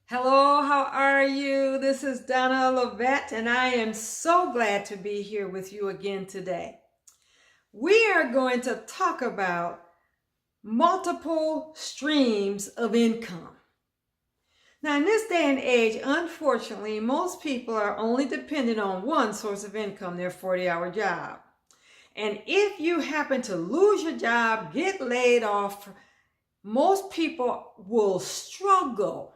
Hello, how are you? This is Donna Lovette, and I am so glad to be here with you again today. We are going to talk about multiple streams of income. Now, in this day and age, unfortunately, most people are only dependent on one source of income, their 40-hour job. And if you happen to lose your job, get laid off, most people will struggle.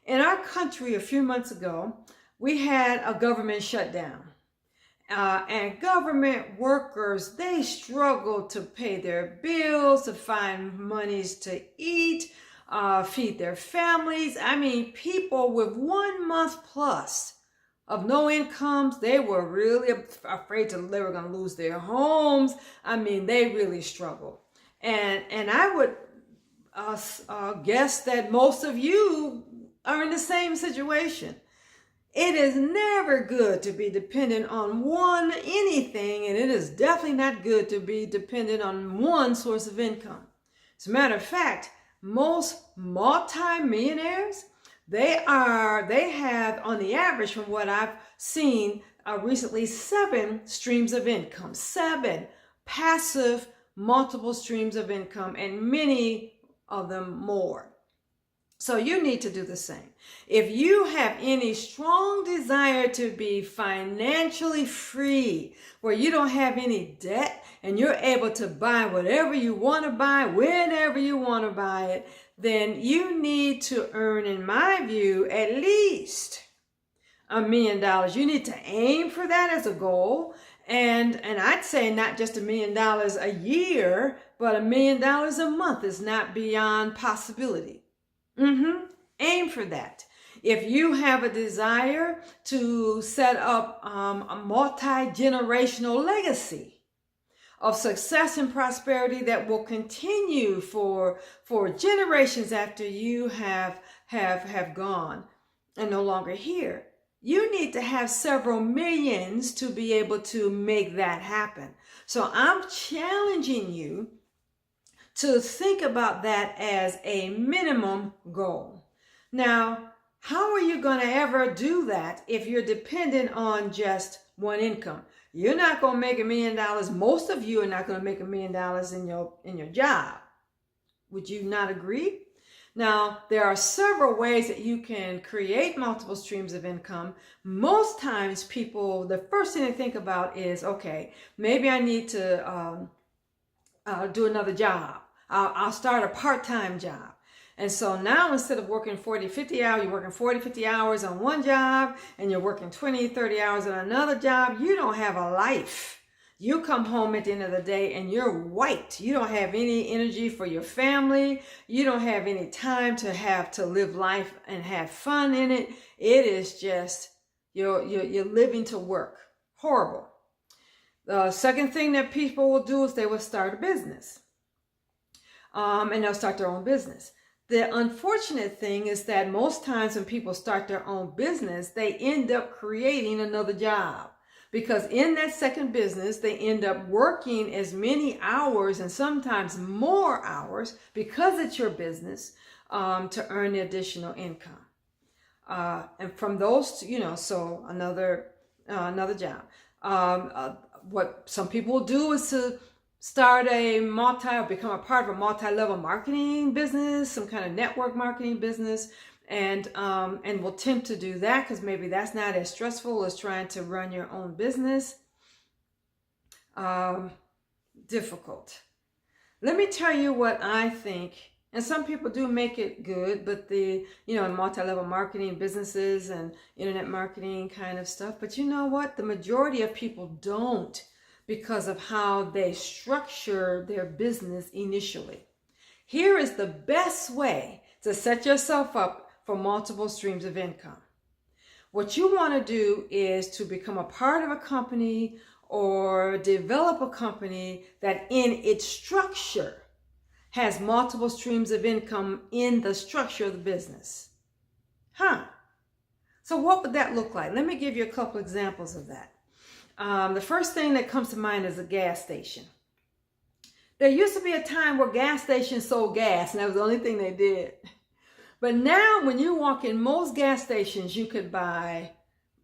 In our country a few months ago, we had a government shutdown. And government workers, they struggled to pay their bills, to find monies to eat, feed their families. I mean, people with 1 month plus of no incomes, they were really afraid they were going to lose their homes. I mean, they really struggled. And I would guess that most of you are in the same situation. It is never good to be dependent on anything, and it is definitely not good to be dependent on one source of income. As a matter of fact, most multi-millionaires, they have on the average, from what I've seen recently, 7 streams of income, 7 passive multiple streams of income, and many of them more. So you need to do the same. If you have any strong desire to be financially free, where you don't have any debt and you're able to buy whatever you want to buy, whenever you want to buy it, then you need to earn, in my view, at least $1 million. You need to aim for that as a goal. And I'd say not just $1 million a year, but $1 million a month is not beyond possibility. Aim for that. If you have a desire to set up a multi-generational legacy of success and prosperity that will continue for generations after you have gone and no longer here, you need to have several millions to be able to make that happen. So I'm challenging you to think about that as a minimum goal. Now, how are you going to ever do that if you're dependent on just one income? You're not going to make $1 million. Most of you are not going to make $1 million in your job. Would you not agree? Now, there are several ways that you can create multiple streams of income. Most times people, the first thing they think about is, okay, maybe I need to do another job. I'll start a part-time job. And so now, instead of working 40, 50 hours, you're working 40, 50 hours on one job, and you're working 20, 30 hours on another job. You don't have a life. You come home at the end of the day and you're wiped. You don't have any energy for your family. You don't have any time to live life and have fun in it. It is just, you're living to work. Horrible. The second thing that people will do is they will start a business. And they'll start their own business. The unfortunate thing is that most times when people start their own business, they end up creating another job. Because in that second business, they end up working as many hours and sometimes more hours, because it's your business, to earn the additional income. And from those, so another job. What some people do is to start become a part of a multi-level marketing business, some kind of network marketing business, and will attempt to do that because maybe that's not as stressful as trying to run your own business. Difficult. Let me tell you what I think. And some people do make it good, but multi-level marketing businesses and internet marketing kind of stuff. But you know what? The majority of people don't, because of how they structure their business initially. Here is the best way to set yourself up for multiple streams of income. What you want to do is to become a part of a company or develop a company that in its structure has multiple streams of income in the structure of the business. So what would that look like? Let me give you a couple examples of that. The first thing that comes to mind is a gas station. There used to be a time where gas stations sold gas, and that was the only thing they did. But now when you walk in most gas stations, you could buy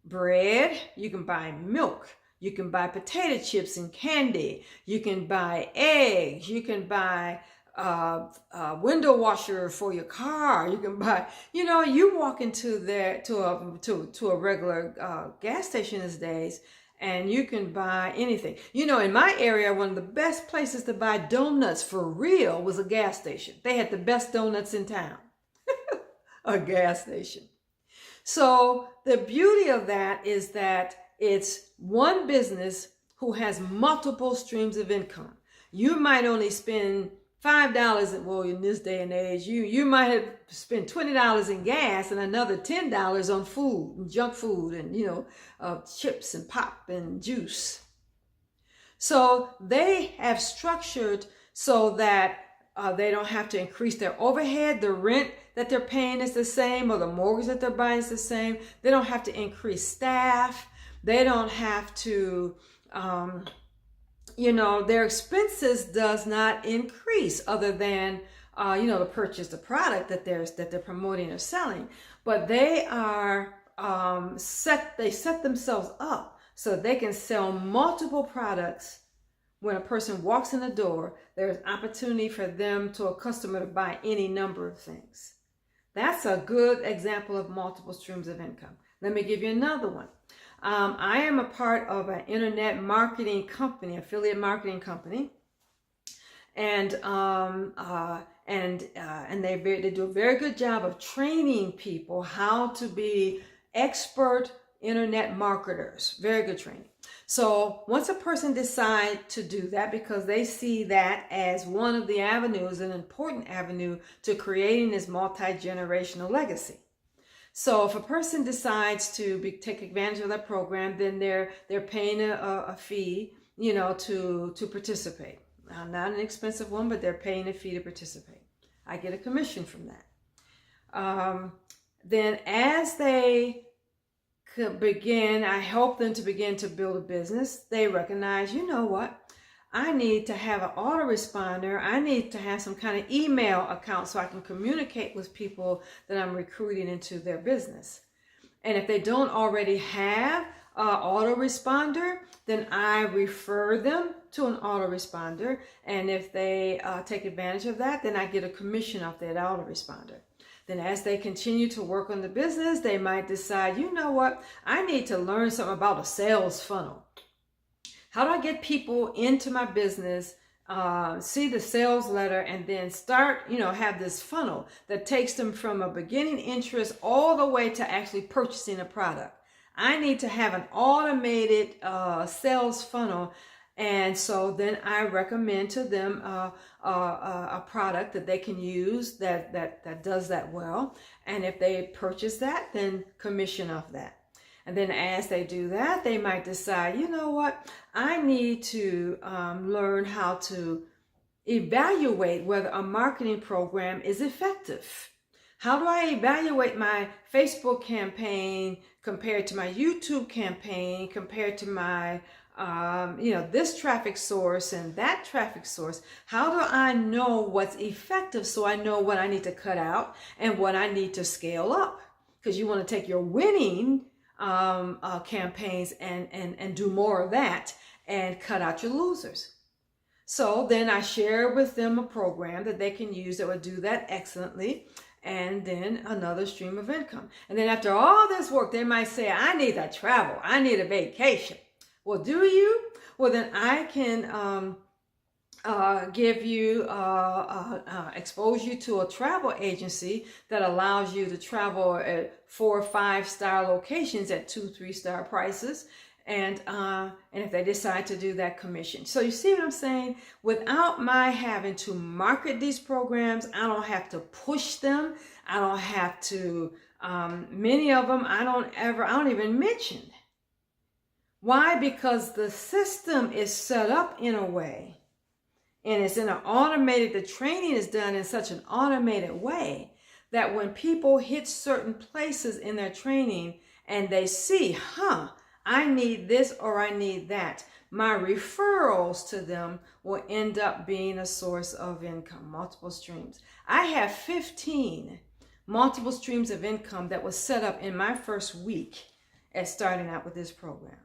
bread, you can buy milk, you can buy potato chips and candy, you can buy eggs, you can buy window washer for your car, you can buy, you walk into there to a regular gas station these days, and you can buy anything. In my area, one of the best places to buy donuts for real was a gas station. They had the best donuts in town. A gas station. So the beauty of that is that it's one business who has multiple streams of income. You might only spend $5, well, in this day and age, you might have spent $20 in gas and another $10 on food and junk food and, chips and pop and juice. So they have structured so that they don't have to increase their overhead. The rent that they're paying is the same, or the mortgage that they're buying is the same. They don't have to increase staff. They don't have to, their expenses does not increase other than, to purchase the product that they're promoting or selling. But they are they set themselves up so they can sell multiple products. When a person walks in the door, there's opportunity for a customer to buy any number of things. That's a good example of multiple streams of income. Let me give you another one. I am a part of an internet marketing company, affiliate marketing company, and they do a very good job of training people how to be expert internet marketers. Very good training. So once a person decides to do that, because they see that as one of the avenues, an important avenue to creating this multi-generational legacy. So if a person decides to take advantage of that program, then they're paying a fee, to participate. Not an expensive one, but they're paying a fee to participate. I get a commission from that. Then as they I help them to begin to build a business. They recognize, I need to have an autoresponder. I need to have some kind of email account so I can communicate with people that I'm recruiting into their business. And if they don't already have an autoresponder, then I refer them to an autoresponder. And if they take advantage of that, then I get a commission off that autoresponder. Then as they continue to work on the business, they might decide, I need to learn something about a sales funnel. How do I get people into my business, see the sales letter, and then start, have this funnel that takes them from a beginning interest all the way to actually purchasing a product. I need to have an automated sales funnel. And so then I recommend to them a product that they can use that does that well. And if they purchase that, then commission off that. And then as they do that, they might decide, I need to learn how to evaluate whether a marketing program is effective. How do I evaluate my Facebook campaign compared to my YouTube campaign, compared to my this traffic source and that traffic source? How do I know what's effective so I know what I need to cut out and what I need to scale up? Because you want to take your winning campaigns and do more of that and cut out your losers. So then I share with them a program that they can use that would do that excellently, and then another stream of income. And then after all this work, they might say, I need to travel, I need a vacation. Well, do you? Well, then I can give you, expose you to a travel agency that allows you to travel at 4 or 5 star locations at 2, 3 star prices. And if they decide to do that, commission. So you see what I'm saying? Without my having to market these programs, I don't have to push them. I don't have to, many of them I don't even mention. Why? Because the system is set up in a way, and it's in an automated, the training is done in such an automated way that when people hit certain places in their training and they see, I need this or I need that, my referrals to them will end up being a source of income, multiple streams. I have 15 multiple streams of income that was set up in my first week at starting out with this program.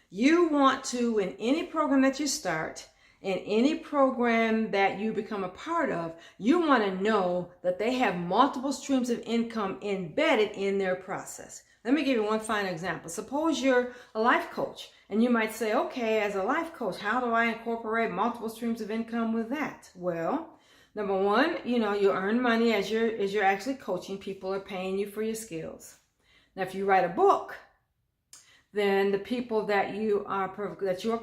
You want to, in any program that you start, in any program that you become a part of, you want to know that they have multiple streams of income embedded in their process. Let me give you one final example. Suppose you're a life coach and you might say, okay, as a life coach, how do I incorporate multiple streams of income with that? Well, number one, you earn money as you're actually coaching. People are paying you for your skills. Now, if you write a book, then the people that you are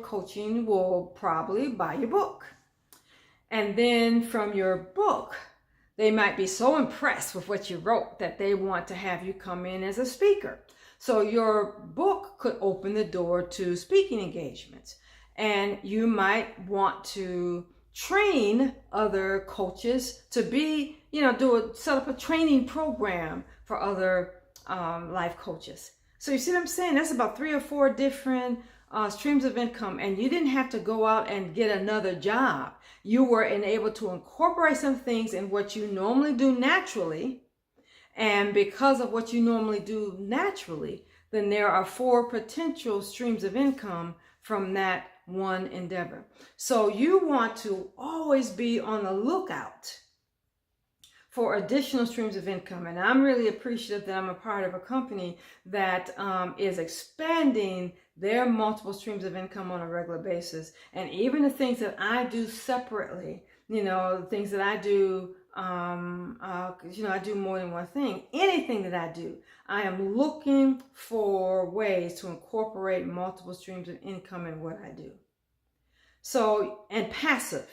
coaching will probably buy your book. And then from your book, they might be so impressed with what you wrote that they want to have you come in as a speaker. So your book could open the door to speaking engagements. And you might want to train other coaches to be, set up a training program for other life coaches. So you see what I'm saying? That's about 3 or 4 different streams of income, and you didn't have to go out and get another job. You were able to incorporate some things in what you normally do naturally, and because of what you normally do naturally, then there are 4 potential streams of income from that one endeavor. So you want to always be on the lookout for additional streams of income. And I'm really appreciative that I'm a part of a company that is expanding their multiple streams of income on a regular basis. And even the things that I do separately, things that I do, I do more than one thing. Anything that I do, I am looking for ways to incorporate multiple streams of income in what I do. So, and passive.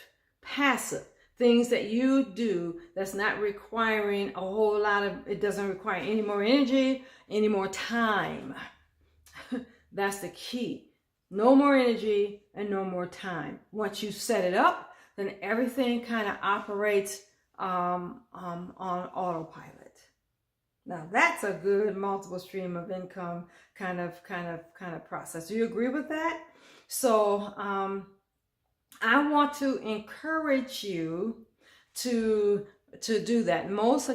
Things that you do that's not requiring a whole lot of, it doesn't require any more energy, any more time. That's the key. No more energy and no more time. Once you set it up, then everything kind of operates on autopilot. Now that's a good multiple stream of income kind of process. Do you agree with that? So, I want to encourage you to do that. Most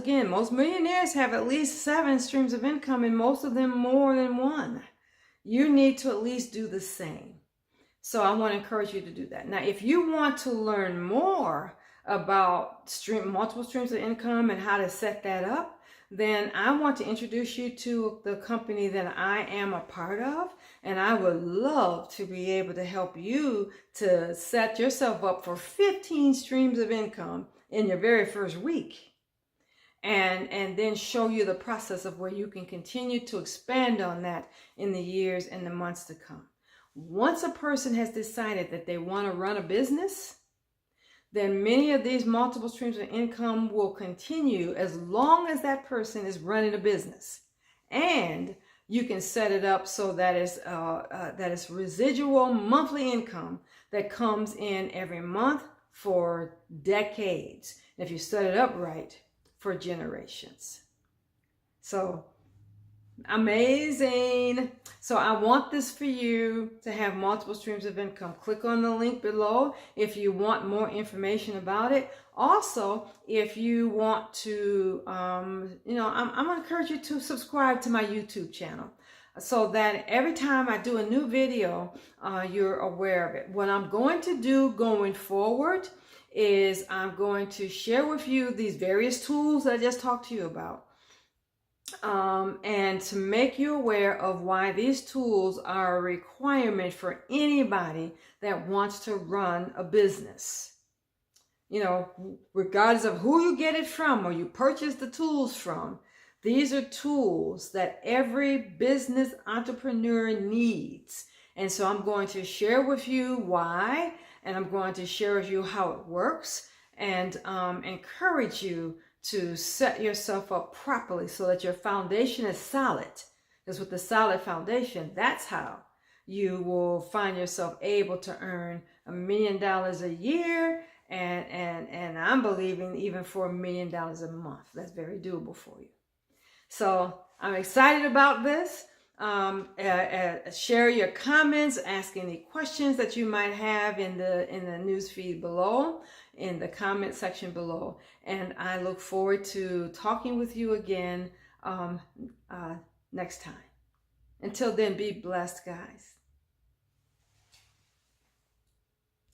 millionaires have at least 7 streams of income, and most of them more than one. You need to at least do the same. So I want to encourage you to do that. Now, if you want to learn more about multiple streams of income and how to set that up, then I want to introduce you to the company that I am a part of, and I would love to be able to help you to set yourself up for 15 streams of income in your very first week, and then show you the process of where you can continue to expand on that in the years and the months to come. Once a person has decided that they want to run a business, then many of these multiple streams of income will continue as long as that person is running a business. And you can set it up so that it's residual monthly income that comes in every month for decades. And if you set it up right, for generations. So amazing. So I want this for you to have multiple streams of income. Click on the link below if you want more information about it. Also, if you want to, I'm going to encourage you to subscribe to my YouTube channel so that every time I do a new video, you're aware of it. What I'm going to do going forward is I'm going to share with you these various tools that I just talked to you about. And to make you aware of why these tools are a requirement for anybody that wants to run a business. Regardless of who you get it from or you purchase the tools from, these are tools that every business entrepreneur needs. And so I'm going to share with you why, and I'm going to share with you how it works, and encourage you to set yourself up properly so that your foundation is solid. Because with the solid foundation, that's how you will find yourself able to earn $1 million a year, and I'm believing even for $1 million a month. That's very doable for you. So I'm excited about this. Share your comments, ask any questions that you might have in the news feed below, in the comment section below. And I look forward to talking with you again next time. Until then, be blessed, guys.